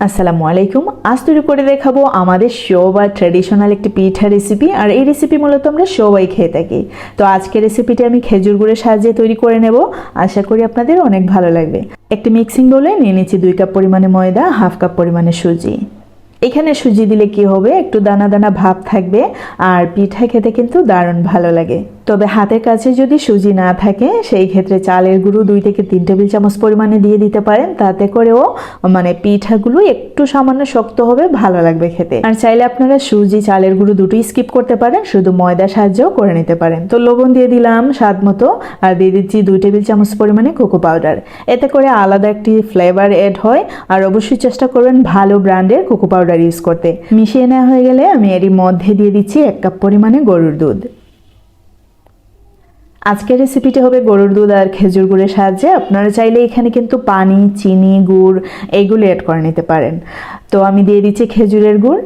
আসসালামু আলাইকুম। আজ তৈরি করে দেখাবো আমাদের সবার ট্র্যাডিশনাল একটি পিঠা রেসিপি। আর এই রেসিপি মূলত আমরা সবাই খেয়ে থাকি। তো আজকের রেসিপিটি আমি খেজুর গুড়ের সাহায্যে তৈরি করে নেব। আশা করি আপনাদের অনেক ভালো লাগবে। একটি মিক্সিং বোলে নিয়ে নিচ্ছি 2 কাপ পরিমাণে ময়দা, হাফ কাপ পরিমাণে সুজি। এখানে সুজি দিলে কি হবে, একটু দানা দানা ভাব থাকবে আর পিঠা খেতে কিন্তু দারুণ ভালো লাগে। তবে হাতের কাছে যদি সুজি না থাকে সেই ক্ষেত্রে চালের গুঁড়ো 2 থেকে 3 টেবিল চামচ পরিমাণে দিয়ে দিতে পারেন। তাতে করেও পিঠাগুলো একটু সামান্য শক্ত হবে, ভালো লাগবে খেতে। আর চাইলে আপনারা সুজি চালের গুঁড়ো দুটোই স্কিপ করতে পারেন, শুধু ময়দা সাহায্যেও করে নিতে পারেন। তো লবণ দিয়ে দিলাম স্বাদ মতো, আর দিয়ে দিচ্ছি 2 টেবিল চামচ পরিমাণে কোকো পাউডার। এতে করে আলাদা একটি ফ্লেভার এড হয়। আর অবশ্যই চেষ্টা করবেন ভালো ব্র্যান্ডের কোকো পাউডার ইউজ করতে। মিশিয়ে নেওয়া হয়ে গেলে আমি এরই মধ্যে দিয়ে দিচ্ছি 1 কাপ পরিমাণে গরুর দুধ। আজকের রেসিপিটি হবে গরুর দুধ আর খেজুর গুড়ের সাহায্যে। আপনারা চাইলে এখানে কিন্তু পানি, চিনি, গুড় এইগুলো অ্যাড করে নিতে পারেন। তো আমি দিয়ে দিচ্ছি খেজুরের গুড়।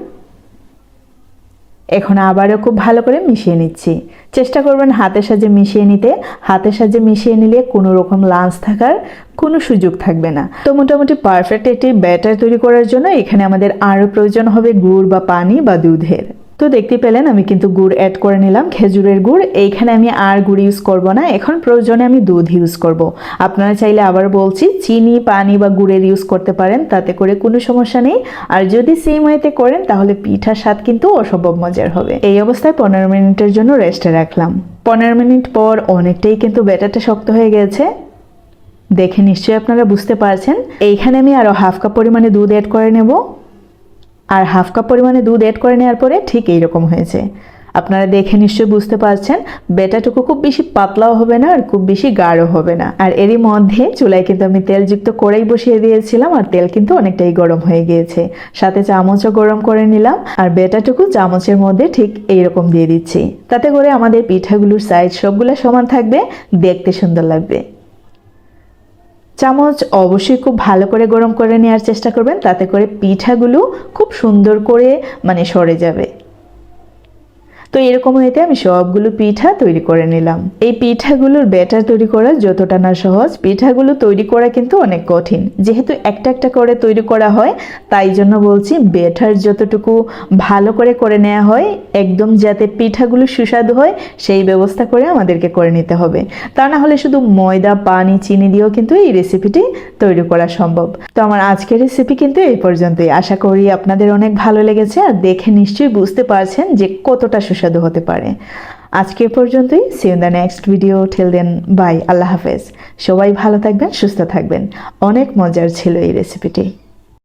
এখন আবারও খুব ভালো করে মিশিয়ে নিচ্ছি। চেষ্টা করবেন হাতের সাহায্যে মিশিয়ে নিতে। হাতের সাহায্যে মিশিয়ে নিলে কোনো রকম লাঞ্চ থাকার কোনো সুযোগ থাকবে না। তো মোটামুটি পারফেক্ট একটি ব্যাটার তৈরি করার জন্য এখানে আমাদের আরও প্রয়োজন হবে গুড় বা পানি বা দুধের। তো দেখতে পেলেন আমি কিন্তু গুড় অ্যাড করে নিলাম, খেজুরের গুড়। এইখানে আমি আর গুড় ইউজ করব না, এখন প্রয়োজনে আমি দুধ ইউজ করব। আপনারা চাইলে আবার বলছি চিনি, পানি বা গুড়ের ইউজ করতে পারেন, তাতে করে কোনো সমস্যা নেই। আর যদি সেম ওয়েতে করেন তাহলে পিঠার স্বাদ কিন্তু অসম্ভব মজার হবে। এই অবস্থায় 15 মিনিটের জন্য রেস্টে রাখলাম। 15 মিনিট পর অনেকটাই কিন্তু ব্যাটারটা শক্ত হয়ে গেছে। দেখে নিশ্চয়ই আপনারা বুঝতে পারছেন। এইখানে আমি আরও হাফ কাপ পরিমাণে দুধ অ্যাড করে নেব। আর হাফ কাপ পরিমাণে দুধ অ্যাড করে নেওয়ার পরে ঠিক এইরকম হয়েছে। আপনারা দেখে নিশ্চয়ই বুঝতে পারছেন ব্যাটারটুকু খুব বেশি পাতলাও হবে না আর খুব বেশি গাঢ় হবে না। আর এরই মধ্যে চুলায় কিন্তু আমি তেলযুক্ত কড়াই বসিয়ে দিয়েছিলাম, আর তেল কিন্তু অনেকটাই গরম হয়ে গিয়েছে। সাথে চামচও গরম করে নিলাম, আর ব্যাটারটুকু চামচের মধ্যে ঠিক এইরকম দিয়ে দিচ্ছি। তাতে করে আমাদের পিঠাগুলোর সাইজ সবগুলো সমান থাকবে, দেখতে সুন্দর লাগবে। চামচ অবশ্যই খুব ভালো করে গরম করে নেওয়ার চেষ্টা করবেন, তাতে করে পিঠাগুলো খুব সুন্দর করে সরে যাবে। তো এরকম হইতে আমি সবগুলো পিঠা তৈরি করে নিলাম। এই পিঠাগুলোর ব্যাটার তৈরি করা যতটা না সহজ, পিঠাগুলো তৈরি করা কিন্তু অনেক কঠিন। যেহেতু একটা একটা করে তৈরি করা হয়, তাই জন্য বলছি ব্যাটার যতটুকু ভালো করে নেওয়া হয়, একদম যাতে পিঠাগুলো সুস্বাদু হয় সেই ব্যবস্থা করে আমাদেরকে করে নিতে হবে। তা না হলে শুধু ময়দা, পানি, চিনি দিয়েও কিন্তু এই রেসিপিটি তৈরি করা সম্ভব। তো আমার আজকের রেসিপি কিন্তু এই পর্যন্তই। আশা করি আপনাদের অনেক ভালো লেগেছে, আর দেখে নিশ্চয়ই বুঝতে পারছেন যে কতটা সুস্বাদু হতে পারে। আজকে পর্যন্তই। See you in the next video. Till then, bye, আল্লাহ হাফেজ। সবাই ভালো থাকবেন, সুস্থ থাকবেন। অনেক মজার ছিল এই রেসিপিটি।